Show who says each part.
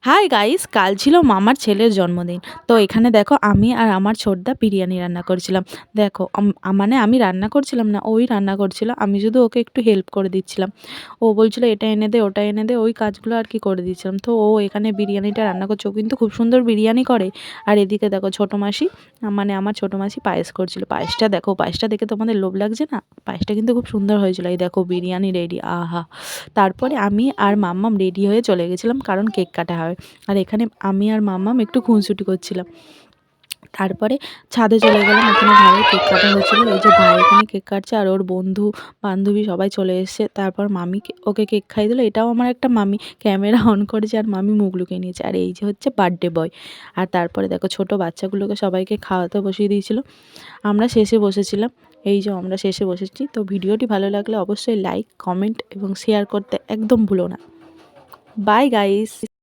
Speaker 1: Hi guys, কাল ছিল মামার ছেলের জন্মদিন। তো এখানে দেখো আমি আর আমার ছোটদা বিরিয়ানি রান্না করছিলাম। দেখো মানে আমি রান্না করছিলাম না, ওই রান্না করছিল, আমি শুধু ওকে একটু হেল্প করে দিচ্ছিলাম। ও বলছিল এটা এনে দে ওটা এনে দে, ওই কাজগুলো আর কি করে দিচ্ছিলাম। তো ও এখানে বিরিয়ানিটা রান্না করছে, ও কিন্তু খুব সুন্দর বিরিয়ানি করে। আর এদিকে দেখো ছোটো মাসি, মানে আমার ছোটো মাসি পায়েস করছিল। পায়েসটা দেখো, পায়েসটা দেখে তোমাদের লোভ লাগছে না? পায়েসটা কিন্তু খুব সুন্দর হয়েছিল। এই দেখো বিরিয়ানি রেডি, আহা! তারপরে আমি আর মাম্মাম রেডি হয়ে চলে গেছিলাম, কারণ কেক কাটা হবে। আর এখানে আমি আর মাম্মাম একটু খুনসুটি করছিলাম। তারপরে ছাদে চলে গেলাম, ওখানে ভাইয়ের কেক কাটা হয়েছিল। এই যে ভাই এখানে কেক কাটছে আর ওর বন্ধু বান্ধবী সবাই চলে এসেছে। তারপর মামি ওকে কেক খাইয়ে দিল। এটাও আমার একটা মামি, ক্যামেরা অন করেছে আর মামি মুখ লুকিয়ে নিয়েছে। আর এই যে হচ্ছে বার্থডে বয়। আর তারপরে দেখো ছোট বাচ্চাগুলোকে সবাইকে খাওয়াতে বসিয়ে দিয়েছিল। আমরা শেষে বসেছিলাম। এই যে আমরা শেষে বসেছি। তো ভিডিওটি ভালো লাগলে অবশ্যই লাইক, কমেন্ট এবং শেয়ার করতে একদম ভুলো না। Bye guys.